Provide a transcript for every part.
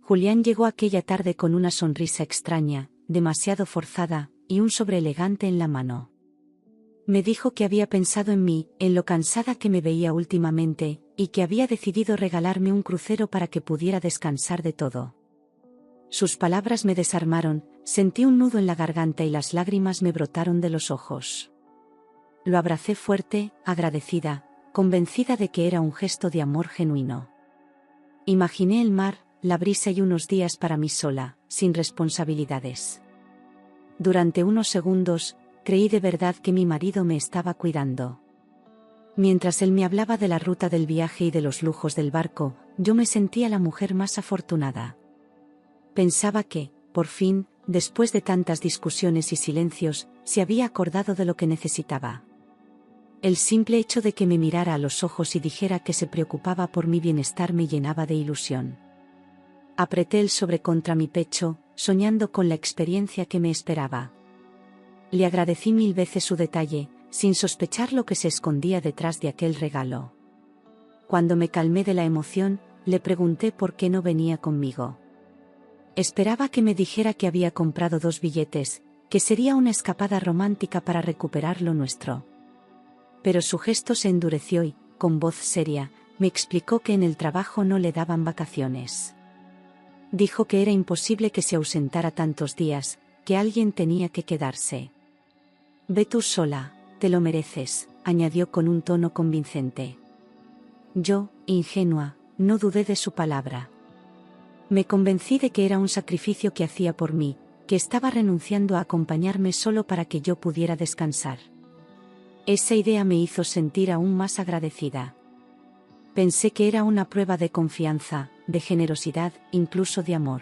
Julián llegó aquella tarde con una sonrisa extraña, demasiado forzada, y un sobre elegante en la mano. Me dijo que había pensado en mí, en lo cansada que me veía últimamente, y que había decidido regalarme un crucero para que pudiera descansar de todo. Sus palabras me desarmaron, sentí un nudo en la garganta y las lágrimas me brotaron de los ojos. Lo abracé fuerte, agradecida, convencida de que era un gesto de amor genuino. Imaginé el mar, la brisa y unos días para mí sola, sin responsabilidades. Durante unos segundos, creí de verdad que mi marido me estaba cuidando. Mientras él me hablaba de la ruta del viaje y de los lujos del barco, yo me sentía la mujer más afortunada. Pensaba que, por fin, después de tantas discusiones y silencios, se había acordado de lo que necesitaba. El simple hecho de que me mirara a los ojos y dijera que se preocupaba por mi bienestar me llenaba de ilusión. Apreté el sobre contra mi pecho, soñando con la experiencia que me esperaba. Le agradecí 1000 veces su detalle, sin sospechar lo que se escondía detrás de aquel regalo. Cuando me calmé de la emoción, le pregunté por qué no venía conmigo. Esperaba que me dijera que había comprado 2 billetes, que sería una escapada romántica para recuperar lo nuestro. Pero su gesto se endureció y, con voz seria, me explicó que en el trabajo no le daban vacaciones. Dijo que era imposible que se ausentara tantos días, que alguien tenía que quedarse. Ve tú sola, te lo mereces, añadió con un tono convincente. Yo, ingenua, no dudé de su palabra. Me convencí de que era un sacrificio que hacía por mí, que estaba renunciando a acompañarme solo para que yo pudiera descansar. Esa idea me hizo sentir aún más agradecida. Pensé que era una prueba de confianza, de generosidad, incluso de amor.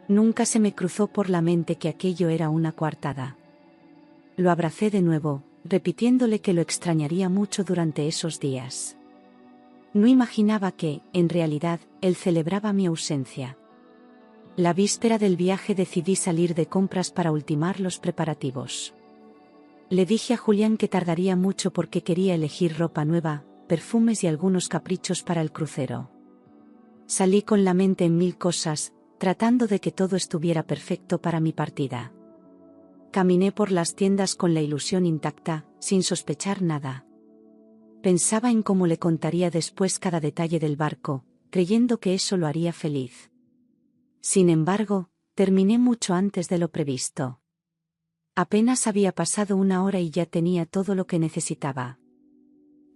Nunca se me cruzó por la mente que aquello era una coartada. Lo abracé de nuevo, repitiéndole que lo extrañaría mucho durante esos días. No imaginaba que, en realidad, él celebraba mi ausencia. La víspera del viaje decidí salir de compras para ultimar los preparativos. Le dije a Julián que tardaría mucho porque quería elegir ropa nueva, perfumes y algunos caprichos para el crucero. Salí con la mente en 1000 cosas, tratando de que todo estuviera perfecto para mi partida. Caminé por las tiendas con la ilusión intacta, sin sospechar nada. Pensaba en cómo le contaría después cada detalle del barco, creyendo que eso lo haría feliz. Sin embargo, terminé mucho antes de lo previsto. Apenas había pasado 1 hora y ya tenía todo lo que necesitaba.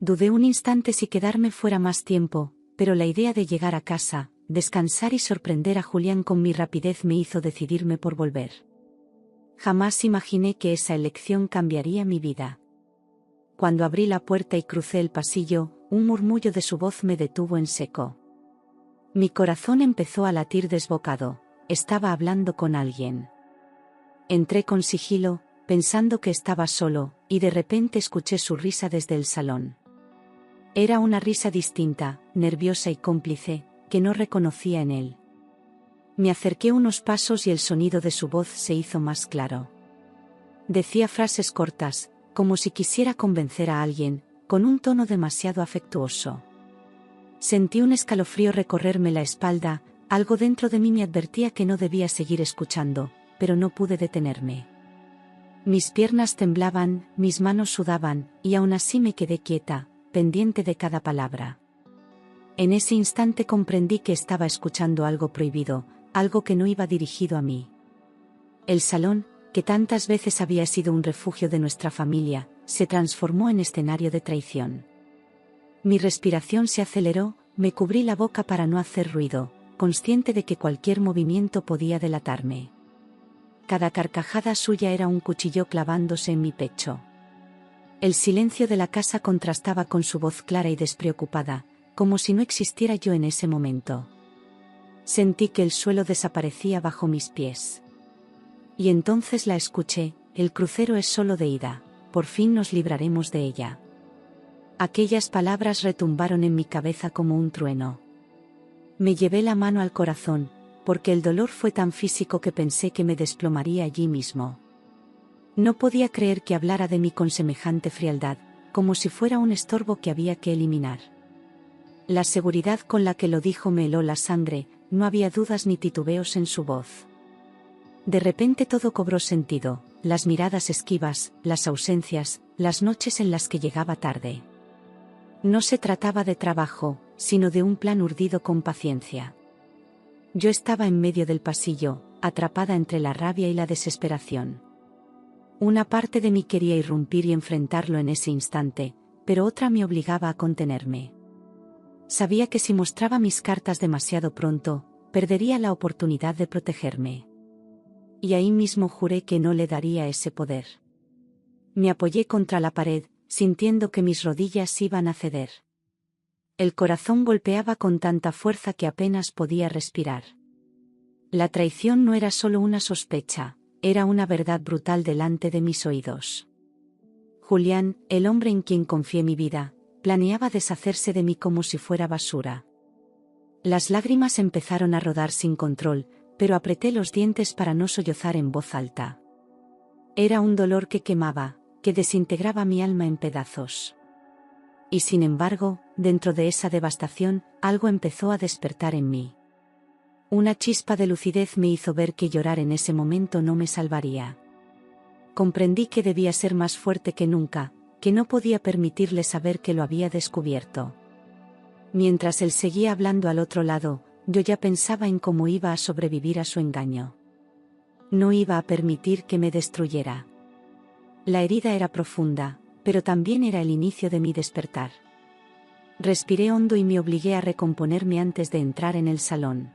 Dudé un instante si quedarme fuera más tiempo, pero la idea de llegar a casa, descansar y sorprender a Julián con mi rapidez me hizo decidirme por volver. Jamás imaginé que esa elección cambiaría mi vida. Cuando abrí la puerta y crucé el pasillo, un murmullo de su voz me detuvo en seco. Mi corazón empezó a latir desbocado, estaba hablando con alguien. Entré con sigilo, pensando que estaba solo, y de repente escuché su risa desde el salón. Era una risa distinta, nerviosa y cómplice, que no reconocía en él. Me acerqué unos pasos y el sonido de su voz se hizo más claro. Decía frases cortas, como si quisiera convencer a alguien, con un tono demasiado afectuoso. Sentí un escalofrío recorrerme la espalda, algo dentro de mí me advertía que no debía seguir escuchando, pero no pude detenerme. Mis piernas temblaban, mis manos sudaban, y aún así me quedé quieta, pendiente de cada palabra. En ese instante comprendí que estaba escuchando algo prohibido, algo que no iba dirigido a mí. El salón, que tantas veces había sido un refugio de nuestra familia, se transformó en escenario de traición. Mi respiración se aceleró, me cubrí la boca para no hacer ruido, consciente de que cualquier movimiento podía delatarme. Cada carcajada suya era un cuchillo clavándose en mi pecho. El silencio de la casa contrastaba con su voz clara y despreocupada, como si no existiera yo en ese momento. Sentí que el suelo desaparecía bajo mis pies. Y entonces la escuché: el crucero es solo de ida, por fin nos libraremos de ella. Aquellas palabras retumbaron en mi cabeza como un trueno. Me llevé la mano al corazón, porque el dolor fue tan físico que pensé que me desplomaría allí mismo. No podía creer que hablara de mí con semejante frialdad, como si fuera un estorbo que había que eliminar. La seguridad con la que lo dijo me heló la sangre, no había dudas ni titubeos en su voz. De repente todo cobró sentido, las miradas esquivas, las ausencias, las noches en las que llegaba tarde. No se trataba de trabajo, sino de un plan urdido con paciencia. Yo estaba en medio del pasillo, atrapada entre la rabia y la desesperación. Una parte de mí quería irrumpir y enfrentarlo en ese instante, pero otra me obligaba a contenerme. Sabía que si mostraba mis cartas demasiado pronto, perdería la oportunidad de protegerme. Y ahí mismo juré que no le daría ese poder. Me apoyé contra la pared, sintiendo que mis rodillas iban a ceder. El corazón golpeaba con tanta fuerza que apenas podía respirar. La traición no era solo una sospecha, era una verdad brutal delante de mis oídos. Julián, el hombre en quien confié mi vida, planeaba deshacerse de mí como si fuera basura. Las lágrimas empezaron a rodar sin control, pero apreté los dientes para no sollozar en voz alta. Era un dolor que quemaba, que desintegraba mi alma en pedazos. Y sin embargo, dentro de esa devastación, algo empezó a despertar en mí. Una chispa de lucidez me hizo ver que llorar en ese momento no me salvaría. Comprendí que debía ser más fuerte que nunca, que no podía permitirle saber que lo había descubierto. Mientras él seguía hablando al otro lado, yo ya pensaba en cómo iba a sobrevivir a su engaño. No iba a permitir que me destruyera. La herida era profunda, pero también era el inicio de mi despertar. Respiré hondo y me obligué a recomponerme antes de entrar en el salón.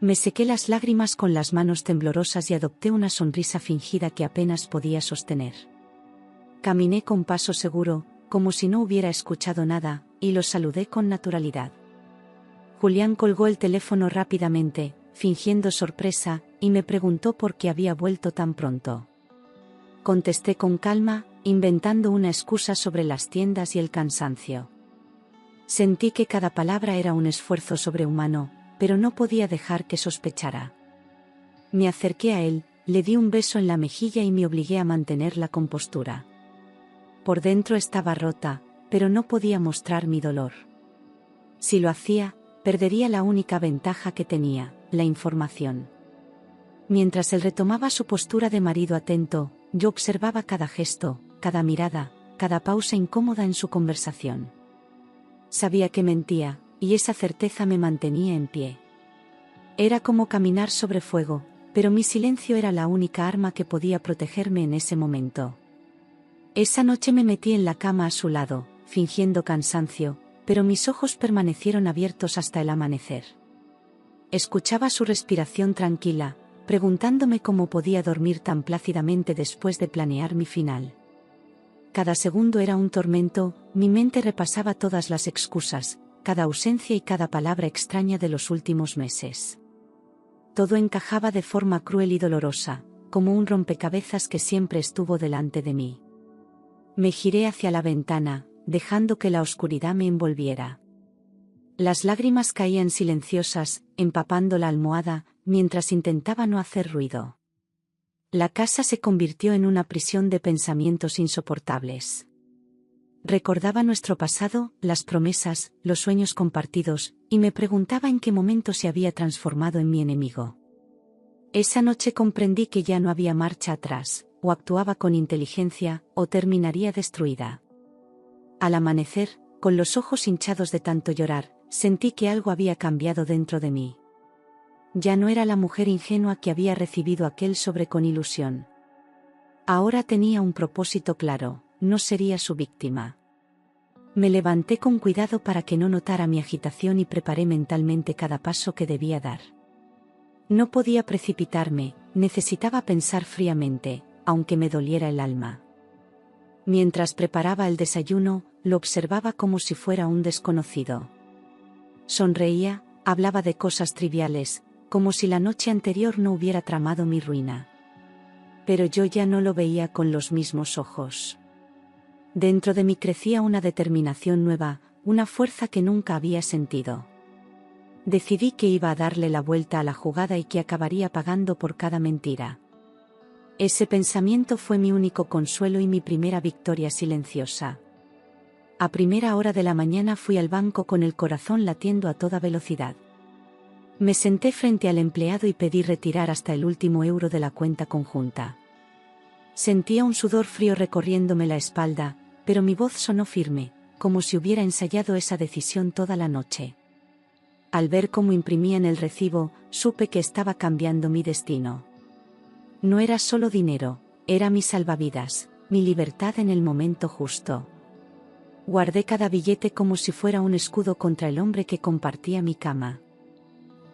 Me sequé las lágrimas con las manos temblorosas y adopté una sonrisa fingida que apenas podía sostener. Caminé con paso seguro, como si no hubiera escuchado nada, y lo saludé con naturalidad. Julián colgó el teléfono rápidamente, fingiendo sorpresa, y me preguntó por qué había vuelto tan pronto. Contesté con calma, inventando una excusa sobre las tiendas y el cansancio. Sentí que cada palabra era un esfuerzo sobrehumano, pero no podía dejar que sospechara. Me acerqué a él, le di un beso en la mejilla y me obligué a mantener la compostura. Por dentro estaba rota, pero no podía mostrar mi dolor. Si lo hacía, perdería la única ventaja que tenía, la información. Mientras él retomaba su postura de marido atento, yo observaba cada gesto, cada mirada, cada pausa incómoda en su conversación. Sabía que mentía, y esa certeza me mantenía en pie. Era como caminar sobre fuego, pero mi silencio era la única arma que podía protegerme en ese momento. Esa noche me metí en la cama a su lado, fingiendo cansancio, pero mis ojos permanecieron abiertos hasta el amanecer. Escuchaba su respiración tranquila, preguntándome cómo podía dormir tan plácidamente después de planear mi final. Cada segundo era un tormento, mi mente repasaba todas las excusas, cada ausencia y cada palabra extraña de los últimos meses. Todo encajaba de forma cruel y dolorosa, como un rompecabezas que siempre estuvo delante de mí. Me giré hacia la ventana, dejando que la oscuridad me envolviera. Las lágrimas caían silenciosas, empapando la almohada, mientras intentaba no hacer ruido. La casa se convirtió en una prisión de pensamientos insoportables. Recordaba nuestro pasado, las promesas, los sueños compartidos, y me preguntaba en qué momento se había transformado en mi enemigo. Esa noche comprendí que ya no había marcha atrás, o actuaba con inteligencia, o terminaría destruida. Al amanecer, con los ojos hinchados de tanto llorar, sentí que algo había cambiado dentro de mí. Ya no era la mujer ingenua que había recibido aquel sobre con ilusión. Ahora tenía un propósito claro, no sería su víctima. Me levanté con cuidado para que no notara mi agitación y preparé mentalmente cada paso que debía dar. No podía precipitarme, necesitaba pensar fríamente, aunque me doliera el alma. Mientras preparaba el desayuno, lo observaba como si fuera un desconocido. Sonreía, hablaba de cosas triviales, como si la noche anterior no hubiera tramado mi ruina. Pero yo ya no lo veía con los mismos ojos. Dentro de mí crecía una determinación nueva, una fuerza que nunca había sentido. Decidí que iba a darle la vuelta a la jugada y que acabaría pagando por cada mentira. Ese pensamiento fue mi único consuelo y mi primera victoria silenciosa. A primera hora de la mañana fui al banco con el corazón latiendo a toda velocidad. Me senté frente al empleado y pedí retirar hasta el último euro de la cuenta conjunta. Sentía un sudor frío recorriéndome la espalda, pero mi voz sonó firme, como si hubiera ensayado esa decisión toda la noche. Al ver cómo imprimían el recibo, supe que estaba cambiando mi destino. No era solo dinero, era mi salvavidas, mi libertad en el momento justo. Guardé cada billete como si fuera un escudo contra el hombre que compartía mi cama.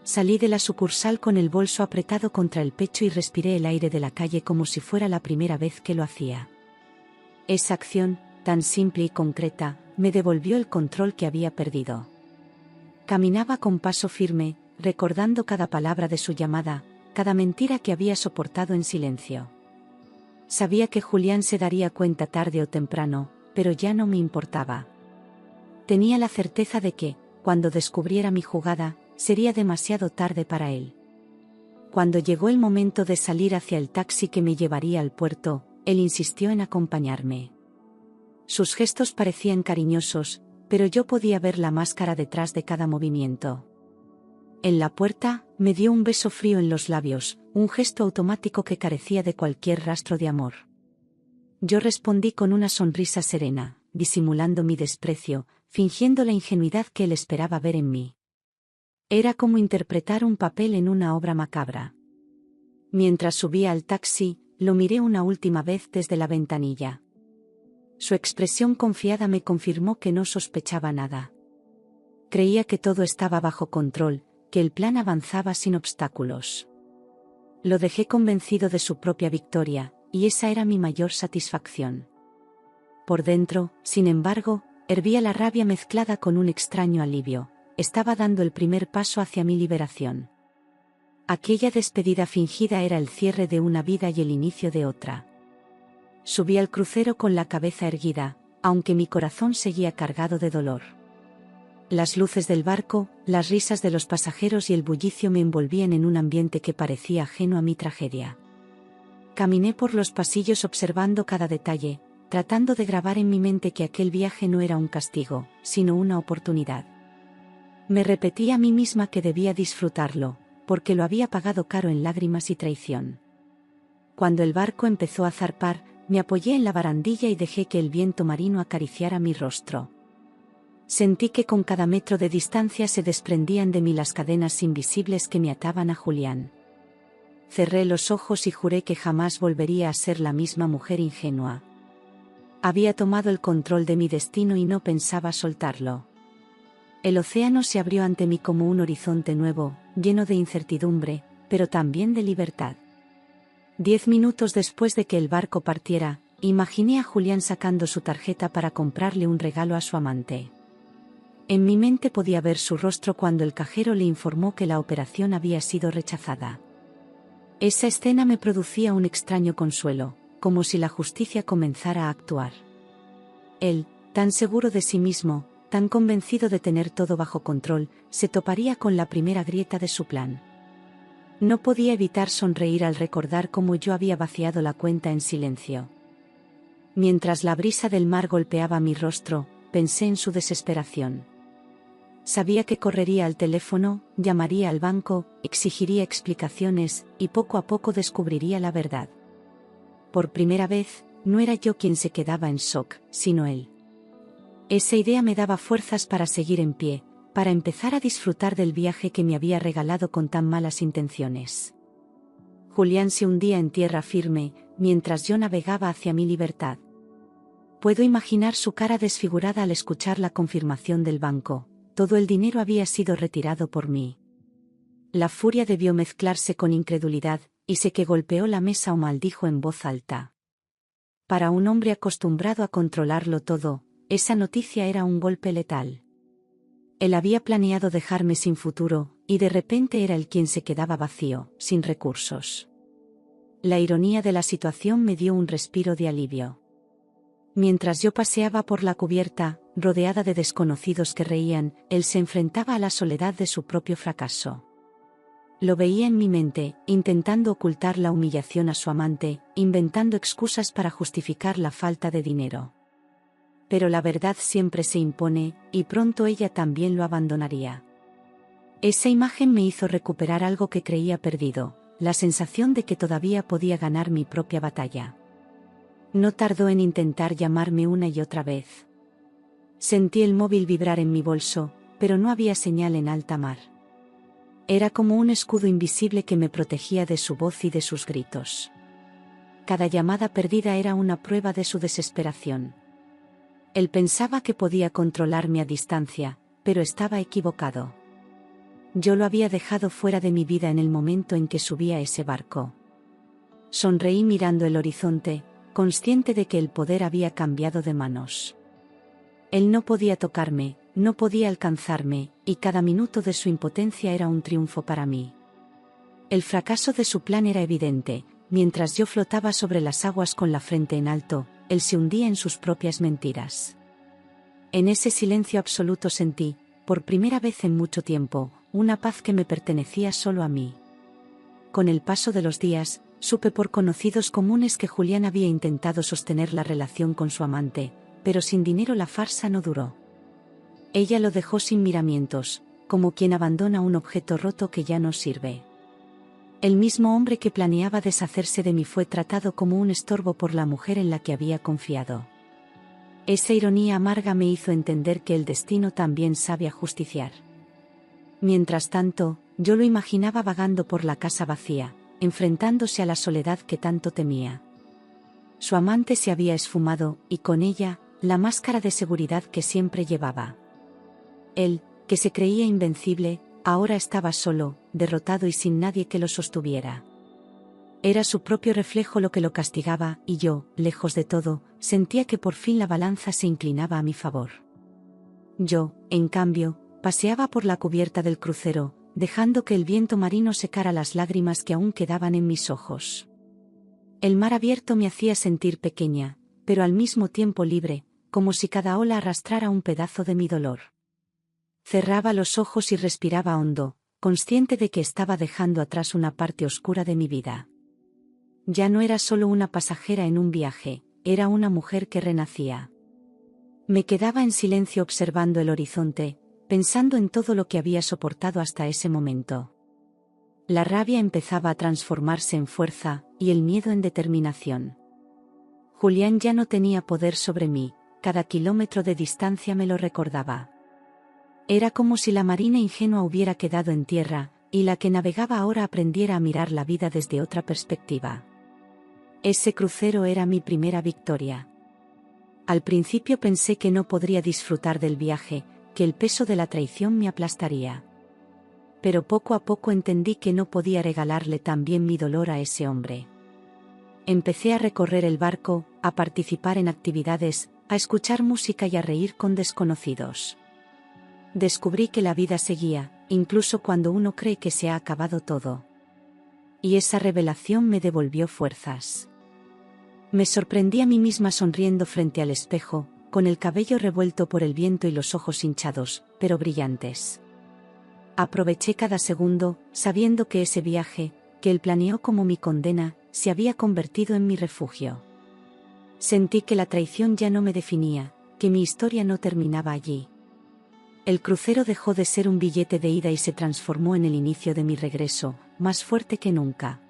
Salí de la sucursal con el bolso apretado contra el pecho y respiré el aire de la calle como si fuera la primera vez que lo hacía. Esa acción, tan simple y concreta, me devolvió el control que había perdido. Caminaba con paso firme, recordando cada palabra de su llamada, cada mentira que había soportado en silencio. Sabía que Julián se daría cuenta tarde o temprano, pero ya no me importaba. Tenía la certeza de que, cuando descubriera mi jugada, sería demasiado tarde para él. Cuando llegó el momento de salir hacia el taxi que me llevaría al puerto, él insistió en acompañarme. Sus gestos parecían cariñosos, pero yo podía ver la máscara detrás de cada movimiento. En la puerta, me dio un beso frío en los labios, un gesto automático que carecía de cualquier rastro de amor. Yo respondí con una sonrisa serena, disimulando mi desprecio, fingiendo la ingenuidad que él esperaba ver en mí. Era como interpretar un papel en una obra macabra. Mientras subía al taxi, lo miré una última vez desde la ventanilla. Su expresión confiada me confirmó que no sospechaba nada. Creía que todo estaba bajo control, que el plan avanzaba sin obstáculos. Lo dejé convencido de su propia victoria, y esa era mi mayor satisfacción. Por dentro, sin embargo, hervía la rabia mezclada con un extraño alivio. Estaba dando el primer paso hacia mi liberación. Aquella despedida fingida era el cierre de una vida y el inicio de otra. Subí al crucero con la cabeza erguida, aunque mi corazón seguía cargado de dolor. Las luces del barco, las risas de los pasajeros y el bullicio me envolvían en un ambiente que parecía ajeno a mi tragedia. Caminé por los pasillos observando cada detalle, tratando de grabar en mi mente que aquel viaje no era un castigo, sino una oportunidad. Me repetí a mí misma que debía disfrutarlo, porque lo había pagado caro en lágrimas y traición. Cuando el barco empezó a zarpar, me apoyé en la barandilla y dejé que el viento marino acariciara mi rostro. Sentí que con cada metro de distancia se desprendían de mí las cadenas invisibles que me ataban a Julián. Cerré los ojos y juré que jamás volvería a ser la misma mujer ingenua. Había tomado el control de mi destino y no pensaba soltarlo. El océano se abrió ante mí como un horizonte nuevo, lleno de incertidumbre, pero también de libertad. 10 minutos después de que el barco partiera, imaginé a Julián sacando su tarjeta para comprarle un regalo a su amante. En mi mente podía ver su rostro cuando el cajero le informó que la operación había sido rechazada. Esa escena me producía un extraño consuelo, como si la justicia comenzara a actuar. Él, tan seguro de sí mismo, tan convencido de tener todo bajo control, se toparía con la primera grieta de su plan. No podía evitar sonreír al recordar cómo yo había vaciado la cuenta en silencio. Mientras la brisa del mar golpeaba mi rostro, pensé en su desesperación. Sabía que correría al teléfono, llamaría al banco, exigiría explicaciones, y poco a poco descubriría la verdad. Por primera vez, no era yo quien se quedaba en shock, sino él. Esa idea me daba fuerzas para seguir en pie, para empezar a disfrutar del viaje que me había regalado con tan malas intenciones. Julián se hundía en tierra firme, mientras yo navegaba hacia mi libertad. Puedo imaginar su cara desfigurada al escuchar la confirmación del banco. Todo el dinero había sido retirado por mí. La furia debió mezclarse con incredulidad, y sé que golpeó la mesa o maldijo en voz alta. Para un hombre acostumbrado a controlarlo todo, esa noticia era un golpe letal. Él había planeado dejarme sin futuro, y de repente era él quien se quedaba vacío, sin recursos. La ironía de la situación me dio un respiro de alivio. Mientras yo paseaba por la cubierta, rodeada de desconocidos que reían, él se enfrentaba a la soledad de su propio fracaso. Lo veía en mi mente, intentando ocultar la humillación a su amante, inventando excusas para justificar la falta de dinero. Pero la verdad siempre se impone, y pronto ella también lo abandonaría. Esa imagen me hizo recuperar algo que creía perdido, la sensación de que todavía podía ganar mi propia batalla. No tardó en intentar llamarme una y otra vez. Sentí el móvil vibrar en mi bolso, pero no había señal en alta mar. Era como un escudo invisible que me protegía de su voz y de sus gritos. Cada llamada perdida era una prueba de su desesperación. Él pensaba que podía controlarme a distancia, pero estaba equivocado. Yo lo había dejado fuera de mi vida en el momento en que subí a ese barco. Sonreí mirando el horizonte, consciente de que el poder había cambiado de manos. Él no podía tocarme, no podía alcanzarme, y cada minuto de su impotencia era un triunfo para mí. El fracaso de su plan era evidente. Mientras yo flotaba sobre las aguas con la frente en alto, él se hundía en sus propias mentiras. En ese silencio absoluto sentí, por primera vez en mucho tiempo, una paz que me pertenecía solo a mí. Con el paso de los días, supe por conocidos comunes que Julián había intentado sostener la relación con su amante, pero sin dinero la farsa no duró. Ella lo dejó sin miramientos, como quien abandona un objeto roto que ya no sirve. El mismo hombre que planeaba deshacerse de mí fue tratado como un estorbo por la mujer en la que había confiado. Esa ironía amarga me hizo entender que el destino también sabe ajusticiar. Mientras tanto, yo lo imaginaba vagando por la casa vacía, enfrentándose a la soledad que tanto temía. Su amante se había esfumado, y con ella, la máscara de seguridad que siempre llevaba. Él, que se creía invencible, ahora estaba solo, derrotado y sin nadie que lo sostuviera. Era su propio reflejo lo que lo castigaba, y yo, lejos de todo, sentía que por fin la balanza se inclinaba a mi favor. Yo, en cambio, paseaba por la cubierta del crucero, dejando que el viento marino secara las lágrimas que aún quedaban en mis ojos. El mar abierto me hacía sentir pequeña, pero al mismo tiempo libre, como si cada ola arrastrara un pedazo de mi dolor. Cerraba los ojos y respiraba hondo, consciente de que estaba dejando atrás una parte oscura de mi vida. Ya no era solo una pasajera en un viaje, era una mujer que renacía. Me quedaba en silencio observando el horizonte, pensando en todo lo que había soportado hasta ese momento. La rabia empezaba a transformarse en fuerza, y el miedo en determinación. Julián ya no tenía poder sobre mí, cada kilómetro de distancia me lo recordaba. Era como si la marina ingenua hubiera quedado en tierra, y la que navegaba ahora aprendiera a mirar la vida desde otra perspectiva. Ese crucero era mi primera victoria. Al principio pensé que no podría disfrutar del viaje, que el peso de la traición me aplastaría. Pero poco a poco entendí que no podía regalarle también mi dolor a ese hombre. Empecé a recorrer el barco, a participar en actividades, a escuchar música y a reír con desconocidos. Descubrí que la vida seguía, incluso cuando uno cree que se ha acabado todo. Y esa revelación me devolvió fuerzas. Me sorprendí a mí misma sonriendo frente al espejo, con el cabello revuelto por el viento y los ojos hinchados, pero brillantes. Aproveché cada segundo, sabiendo que ese viaje, que él planeó como mi condena, se había convertido en mi refugio. Sentí que la traición ya no me definía, que mi historia no terminaba allí. El crucero dejó de ser un billete de ida y se transformó en el inicio de mi regreso, más fuerte que nunca.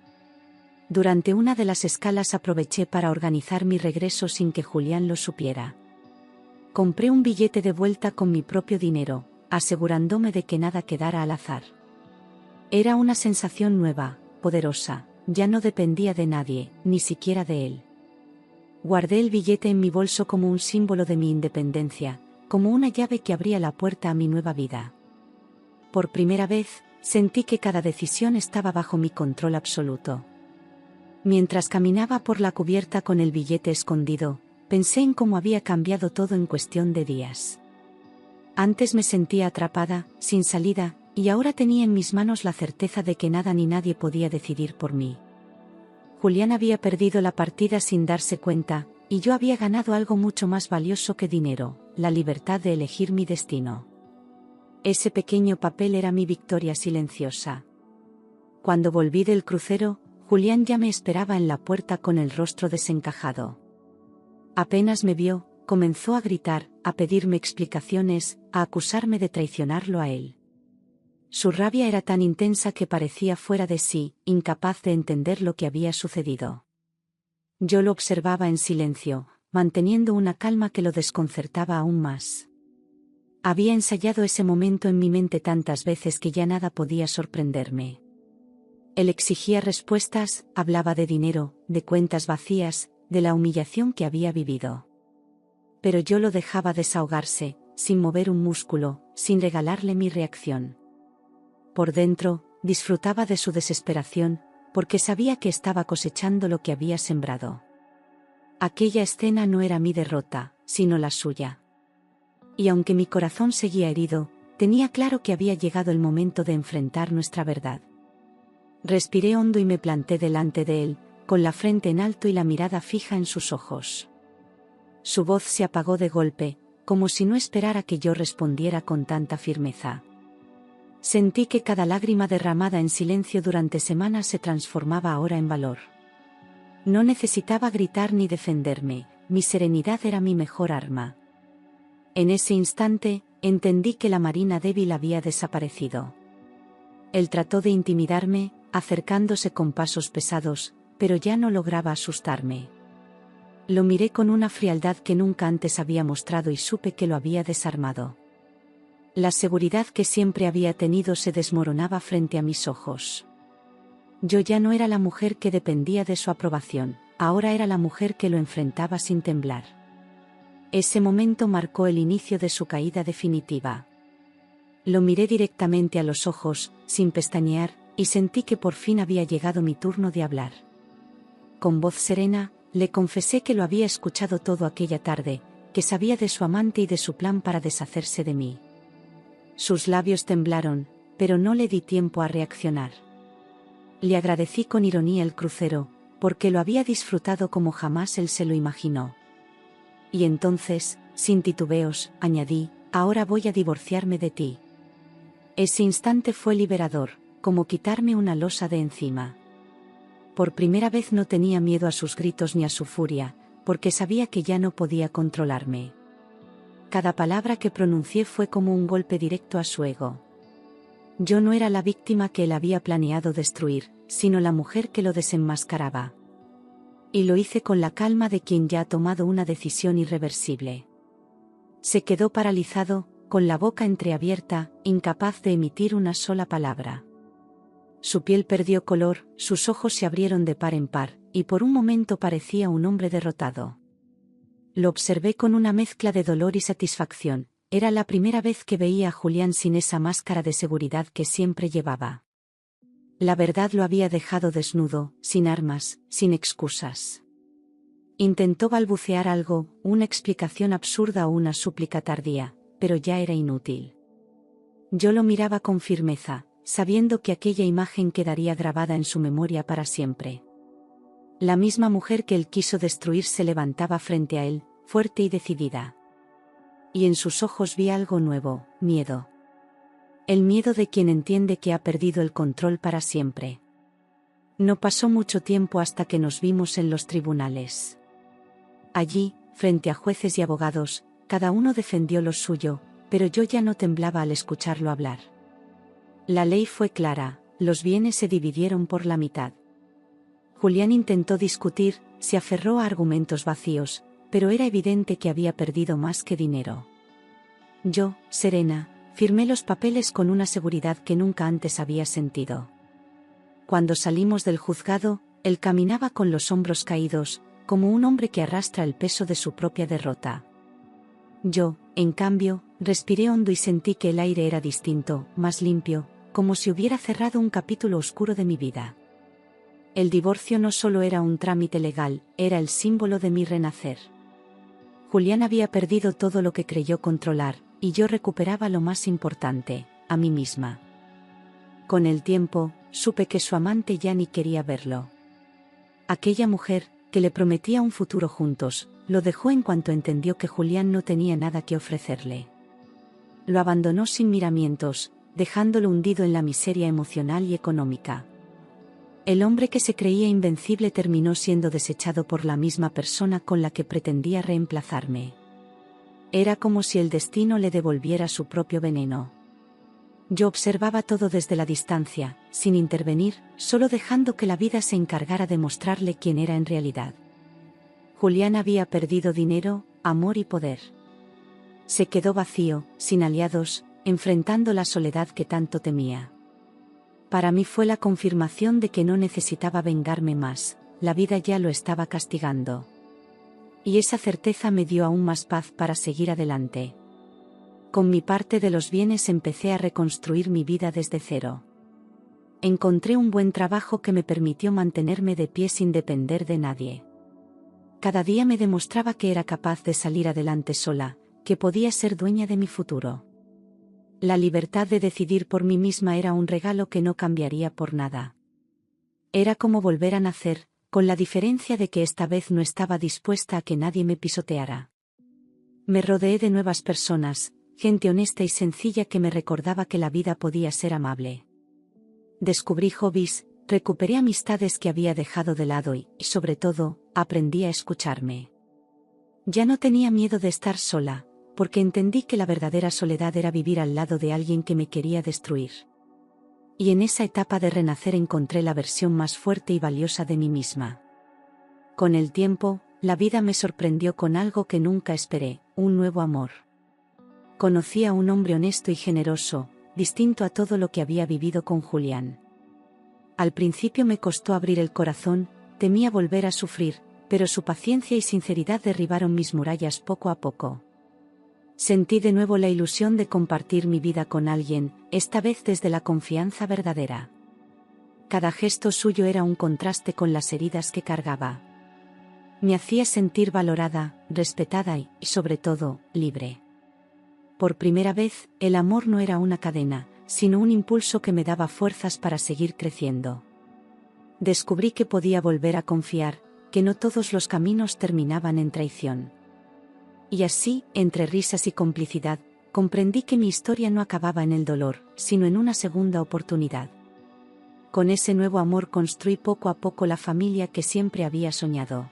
Durante una de las escalas aproveché para organizar mi regreso sin que Julián lo supiera. Compré un billete de vuelta con mi propio dinero, asegurándome de que nada quedara al azar. Era una sensación nueva, poderosa, ya no dependía de nadie, ni siquiera de él. Guardé el billete en mi bolso como un símbolo de mi independencia, como una llave que abría la puerta a mi nueva vida. Por primera vez, sentí que cada decisión estaba bajo mi control absoluto. Mientras caminaba por la cubierta con el billete escondido, pensé en cómo había cambiado todo en cuestión de días. Antes me sentía atrapada, sin salida, y ahora tenía en mis manos la certeza de que nada ni nadie podía decidir por mí. Julián había perdido la partida sin darse cuenta, y yo había ganado algo mucho más valioso que dinero, la libertad de elegir mi destino. Ese pequeño papel era mi victoria silenciosa. Cuando volví del crucero, Julián ya me esperaba en la puerta con el rostro desencajado. Apenas me vio, comenzó a gritar, a pedirme explicaciones, a acusarme de traicionarlo a él. Su rabia era tan intensa que parecía fuera de sí, incapaz de entender lo que había sucedido. Yo lo observaba en silencio, manteniendo una calma que lo desconcertaba aún más. Había ensayado ese momento en mi mente tantas veces que ya nada podía sorprenderme. Él exigía respuestas, hablaba de dinero, de cuentas vacías, de la humillación que había vivido. Pero yo lo dejaba desahogarse, sin mover un músculo, sin regalarle mi reacción. Por dentro, disfrutaba de su desesperación, porque sabía que estaba cosechando lo que había sembrado. Aquella escena no era mi derrota, sino la suya. Y aunque mi corazón seguía herido, tenía claro que había llegado el momento de enfrentar nuestra verdad. Respiré hondo y me planté delante de él, con la frente en alto y la mirada fija en sus ojos. Su voz se apagó de golpe, como si no esperara que yo respondiera con tanta firmeza. Sentí que cada lágrima derramada en silencio durante semanas se transformaba ahora en valor. No necesitaba gritar ni defenderme, mi serenidad era mi mejor arma. En ese instante, entendí que la Marina débil había desaparecido. Él trató de intimidarme, acercándose con pasos pesados, pero ya no lograba asustarme. Lo miré con una frialdad que nunca antes había mostrado y supe que lo había desarmado. La seguridad que siempre había tenido se desmoronaba frente a mis ojos. Yo ya no era la mujer que dependía de su aprobación, ahora era la mujer que lo enfrentaba sin temblar. Ese momento marcó el inicio de su caída definitiva. Lo miré directamente a los ojos, sin pestañear, y sentí que por fin había llegado mi turno de hablar. Con voz serena, le confesé que lo había escuchado todo aquella tarde, que sabía de su amante y de su plan para deshacerse de mí. Sus labios temblaron, pero no le di tiempo a reaccionar. Le agradecí con ironía el crucero, porque lo había disfrutado como jamás él se lo imaginó. Y entonces, sin titubeos, añadí, ahora voy a divorciarme de ti. Ese instante fue liberador, como quitarme una losa de encima. Por primera vez no tenía miedo a sus gritos ni a su furia, porque sabía que ya no podía controlarme. Cada palabra que pronuncié fue como un golpe directo a su ego. Yo no era la víctima que él había planeado destruir, sino la mujer que lo desenmascaraba. Y lo hice con la calma de quien ya ha tomado una decisión irreversible. Se quedó paralizado, con la boca entreabierta, incapaz de emitir una sola palabra. Su piel perdió color, sus ojos se abrieron de par en par, y por un momento parecía un hombre derrotado. Lo observé con una mezcla de dolor y satisfacción, era la primera vez que veía a Julián sin esa máscara de seguridad que siempre llevaba. La verdad lo había dejado desnudo, sin armas, sin excusas. Intentó balbucear algo, una explicación absurda o una súplica tardía, pero ya era inútil. Yo lo miraba con firmeza, sabiendo que aquella imagen quedaría grabada en su memoria para siempre. La misma mujer que él quiso destruir se levantaba frente a él, fuerte y decidida. Y en sus ojos vi algo nuevo, miedo. El miedo de quien entiende que ha perdido el control para siempre. No pasó mucho tiempo hasta que nos vimos en los tribunales. Allí, frente a jueces y abogados, cada uno defendió lo suyo, pero yo ya no temblaba al escucharlo hablar. La ley fue clara, los bienes se dividieron por la mitad. Julián intentó discutir, se aferró a argumentos vacíos, pero era evidente que había perdido más que dinero. Yo, serena, firmé los papeles con una seguridad que nunca antes había sentido. Cuando salimos del juzgado, él caminaba con los hombros caídos, como un hombre que arrastra el peso de su propia derrota. Yo, en cambio, respiré hondo y sentí que el aire era distinto, más limpio, como si hubiera cerrado un capítulo oscuro de mi vida. El divorcio no solo era un trámite legal, era el símbolo de mi renacer. Julián había perdido todo lo que creyó controlar, y yo recuperaba lo más importante, a mí misma. Con el tiempo, supe que su amante ya ni quería verlo. Aquella mujer, que le prometía un futuro juntos, lo dejó en cuanto entendió que Julián no tenía nada que ofrecerle. Lo abandonó sin miramientos, dejándolo hundido en la miseria emocional y económica. El hombre que se creía invencible terminó siendo desechado por la misma persona con la que pretendía reemplazarme. Era como si el destino le devolviera su propio veneno. Yo observaba todo desde la distancia, sin intervenir, solo dejando que la vida se encargara de mostrarle quién era en realidad. Julián había perdido dinero, amor y poder. Se quedó vacío, sin aliados, enfrentando la soledad que tanto temía. Para mí fue la confirmación de que no necesitaba vengarme más, la vida ya lo estaba castigando. Y esa certeza me dio aún más paz para seguir adelante. Con mi parte de los bienes empecé a reconstruir mi vida desde cero. Encontré un buen trabajo que me permitió mantenerme de pie sin depender de nadie. Cada día me demostraba que era capaz de salir adelante sola, que podía ser dueña de mi futuro. La libertad de decidir por mí misma era un regalo que no cambiaría por nada. Era como volver a nacer, con la diferencia de que esta vez no estaba dispuesta a que nadie me pisoteara. Me rodeé de nuevas personas, gente honesta y sencilla que me recordaba que la vida podía ser amable. Descubrí hobbies, recuperé amistades que había dejado de lado y, sobre todo, aprendí a escucharme. Ya no tenía miedo de estar sola, porque entendí que la verdadera soledad era vivir al lado de alguien que me quería destruir. Y en esa etapa de renacer encontré la versión más fuerte y valiosa de mí misma. Con el tiempo, la vida me sorprendió con algo que nunca esperé, un nuevo amor. Conocí a un hombre honesto y generoso, distinto a todo lo que había vivido con Julián. Al principio me costó abrir el corazón, temía volver a sufrir, pero su paciencia y sinceridad derribaron mis murallas poco a poco. Sentí de nuevo la ilusión de compartir mi vida con alguien, esta vez desde la confianza verdadera. Cada gesto suyo era un contraste con las heridas que cargaba. Me hacía sentir valorada, respetada y, sobre todo, libre. Por primera vez, el amor no era una cadena, sino un impulso que me daba fuerzas para seguir creciendo. Descubrí que podía volver a confiar, que no todos los caminos terminaban en traición. Y así, entre risas y complicidad, comprendí que mi historia no acababa en el dolor, sino en una segunda oportunidad. Con ese nuevo amor construí poco a poco la familia que siempre había soñado.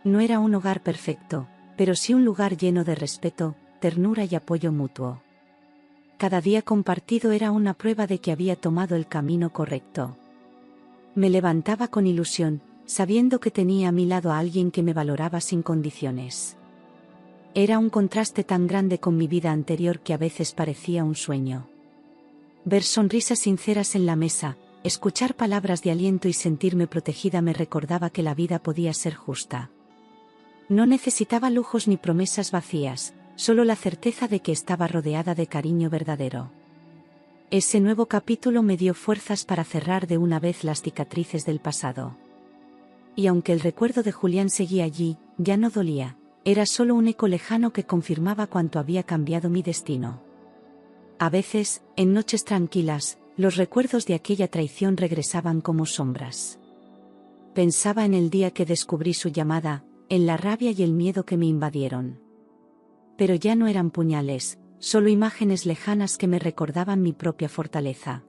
No era un hogar perfecto, pero sí un lugar lleno de respeto, ternura y apoyo mutuo. Cada día compartido era una prueba de que había tomado el camino correcto. Me levantaba con ilusión, sabiendo que tenía a mi lado a alguien que me valoraba sin condiciones. Era un contraste tan grande con mi vida anterior que a veces parecía un sueño. Ver sonrisas sinceras en la mesa, escuchar palabras de aliento y sentirme protegida me recordaba que la vida podía ser justa. No necesitaba lujos ni promesas vacías, solo la certeza de que estaba rodeada de cariño verdadero. Ese nuevo capítulo me dio fuerzas para cerrar de una vez las cicatrices del pasado. Y aunque el recuerdo de Julián seguía allí, ya no dolía, era solo un eco lejano que confirmaba cuánto había cambiado mi destino. A veces, en noches tranquilas, los recuerdos de aquella traición regresaban como sombras. Pensaba en el día que descubrí su llamada, en la rabia y el miedo que me invadieron. Pero ya no eran puñales, solo imágenes lejanas que me recordaban mi propia fortaleza.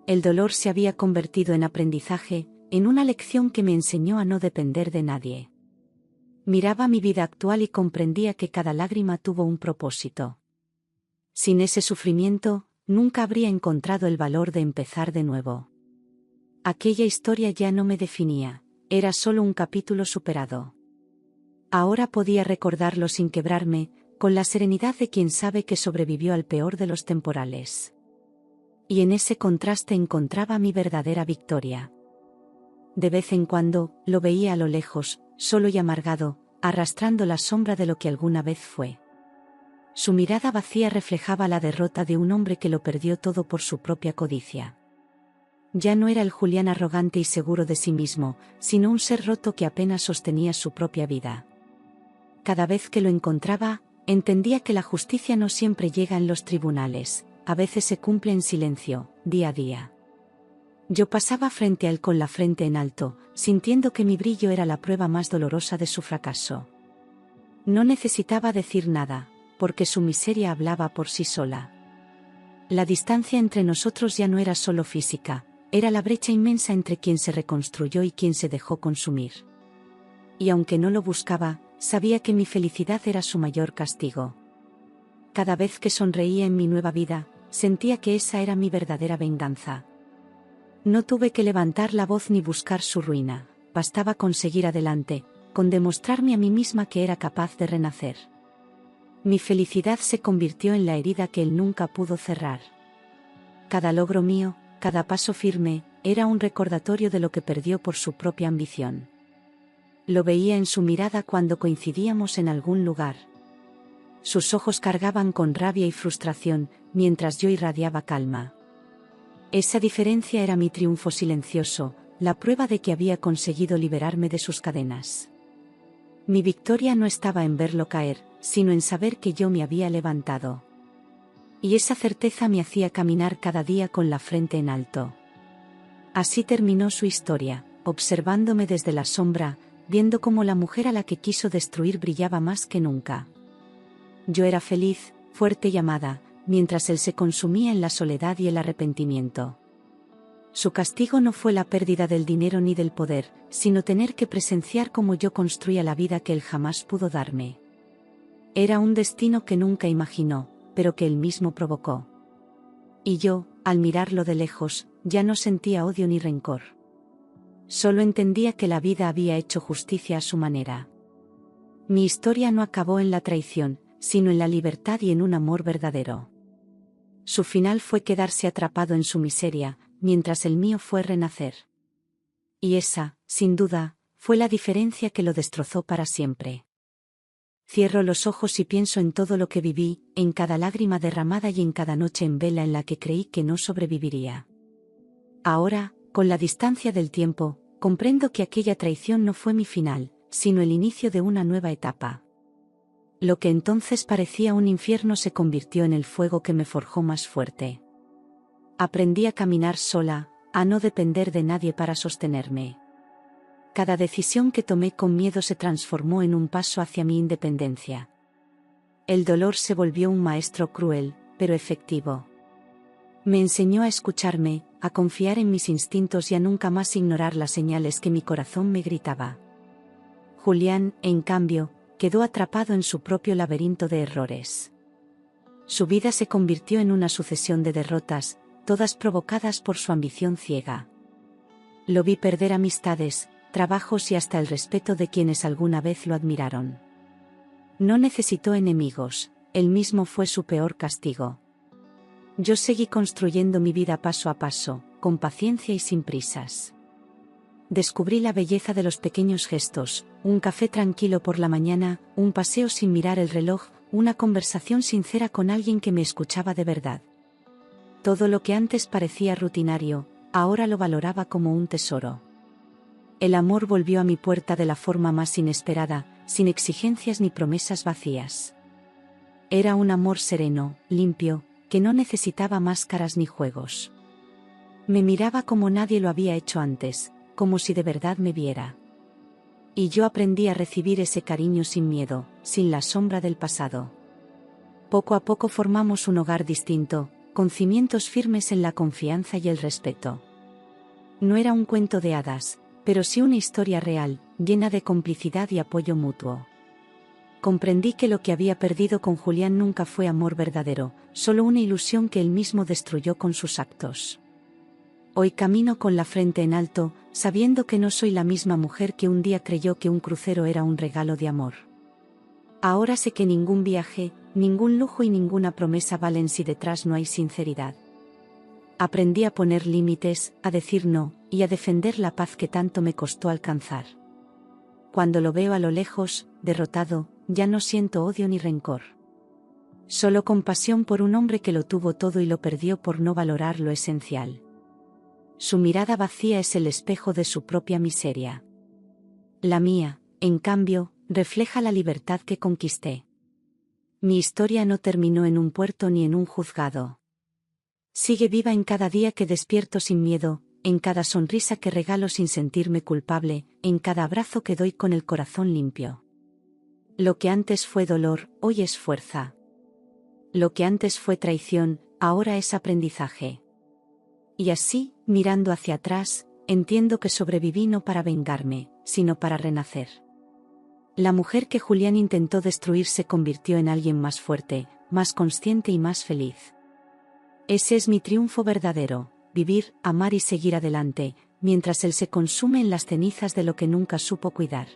El dolor se había convertido en aprendizaje, en una lección que me enseñó a no depender de nadie. Miraba mi vida actual y comprendía que cada lágrima tuvo un propósito. Sin ese sufrimiento, nunca habría encontrado el valor de empezar de nuevo. Aquella historia ya no me definía, era solo un capítulo superado. Ahora podía recordarlo sin quebrarme, con la serenidad de quien sabe que sobrevivió al peor de los temporales. Y en ese contraste encontraba mi verdadera victoria. De vez en cuando, lo veía a lo lejos, solo y amargado, arrastrando la sombra de lo que alguna vez fue. Su mirada vacía reflejaba la derrota de un hombre que lo perdió todo por su propia codicia. Ya no era el Julián arrogante y seguro de sí mismo, sino un ser roto que apenas sostenía su propia vida. Cada vez que lo encontraba, entendía que la justicia no siempre llega en los tribunales, a veces se cumple en silencio, día a día. Yo pasaba frente a él con la frente en alto, sintiendo que mi brillo era la prueba más dolorosa de su fracaso. No necesitaba decir nada, porque su miseria hablaba por sí sola. La distancia entre nosotros ya no era solo física, era la brecha inmensa entre quien se reconstruyó y quien se dejó consumir. Y aunque no lo buscaba, sabía que mi felicidad era su mayor castigo. Cada vez que sonreía en mi nueva vida, sentía que esa era mi verdadera venganza. No tuve que levantar la voz ni buscar su ruina, bastaba con seguir adelante, con demostrarme a mí misma que era capaz de renacer. Mi felicidad se convirtió en la herida que él nunca pudo cerrar. Cada logro mío, cada paso firme, era un recordatorio de lo que perdió por su propia ambición. Lo veía en su mirada cuando coincidíamos en algún lugar. Sus ojos cargaban con rabia y frustración, mientras yo irradiaba calma. Esa diferencia era mi triunfo silencioso, la prueba de que había conseguido liberarme de sus cadenas. Mi victoria no estaba en verlo caer, sino en saber que yo me había levantado. Y esa certeza me hacía caminar cada día con la frente en alto. Así terminó su historia, observándome desde la sombra, viendo cómo la mujer a la que quiso destruir brillaba más que nunca. Yo era feliz, fuerte y amada, mientras él se consumía en la soledad y el arrepentimiento. Su castigo no fue la pérdida del dinero ni del poder, sino tener que presenciar cómo yo construía la vida que él jamás pudo darme. Era un destino que nunca imaginó, pero que él mismo provocó. Y yo, al mirarlo de lejos, ya no sentía odio ni rencor. Solo entendía que la vida había hecho justicia a su manera. Mi historia no acabó en la traición, sino en la libertad y en un amor verdadero. Su final fue quedarse atrapado en su miseria, mientras el mío fue renacer. Y esa, sin duda, fue la diferencia que lo destrozó para siempre. Cierro los ojos y pienso en todo lo que viví, en cada lágrima derramada y en cada noche en vela en la que creí que no sobreviviría. Ahora, con la distancia del tiempo, comprendo que aquella traición no fue mi final, sino el inicio de una nueva etapa. Lo que entonces parecía un infierno se convirtió en el fuego que me forjó más fuerte. Aprendí a caminar sola, a no depender de nadie para sostenerme. Cada decisión que tomé con miedo se transformó en un paso hacia mi independencia. El dolor se volvió un maestro cruel, pero efectivo. Me enseñó a escucharme, a confiar en mis instintos y a nunca más ignorar las señales que mi corazón me gritaba. Julián, en cambio, quedó atrapado en su propio laberinto de errores. Su vida se convirtió en una sucesión de derrotas, todas provocadas por su ambición ciega. Lo vi perder amistades, trabajos y hasta el respeto de quienes alguna vez lo admiraron. No necesitó enemigos, él mismo fue su peor castigo. Yo seguí construyendo mi vida paso a paso, con paciencia y sin prisas. Descubrí la belleza de los pequeños gestos, un café tranquilo por la mañana, un paseo sin mirar el reloj, una conversación sincera con alguien que me escuchaba de verdad. Todo lo que antes parecía rutinario, ahora lo valoraba como un tesoro. El amor volvió a mi puerta de la forma más inesperada, sin exigencias ni promesas vacías. Era un amor sereno, limpio, que no necesitaba máscaras ni juegos. Me miraba como nadie lo había hecho antes, como si de verdad me viera. Y yo aprendí a recibir ese cariño sin miedo, sin la sombra del pasado. Poco a poco formamos un hogar distinto, con cimientos firmes en la confianza y el respeto. No era un cuento de hadas, pero sí una historia real, llena de complicidad y apoyo mutuo. Comprendí que lo que había perdido con Julián nunca fue amor verdadero, solo una ilusión que él mismo destruyó con sus actos. Hoy camino con la frente en alto, sabiendo que no soy la misma mujer que un día creyó que un crucero era un regalo de amor. Ahora sé que ningún viaje, ningún lujo y ninguna promesa valen si detrás no hay sinceridad. Aprendí a poner límites, a decir no, y a defender la paz que tanto me costó alcanzar. Cuando lo veo a lo lejos, derrotado, ya no siento odio ni rencor. Solo compasión por un hombre que lo tuvo todo y lo perdió por no valorar lo esencial. Su mirada vacía es el espejo de su propia miseria. La mía, en cambio, refleja la libertad que conquisté. Mi historia no terminó en un puerto ni en un juzgado. Sigue viva en cada día que despierto sin miedo, en cada sonrisa que regalo sin sentirme culpable, en cada abrazo que doy con el corazón limpio. Lo que antes fue dolor, hoy es fuerza. Lo que antes fue traición, ahora es aprendizaje. Y así, mirando hacia atrás, entiendo que sobreviví no para vengarme, sino para renacer. La mujer que Julián intentó destruir se convirtió en alguien más fuerte, más consciente y más feliz. Ese es mi triunfo verdadero, vivir, amar y seguir adelante, mientras él se consume en las cenizas de lo que nunca supo cuidar.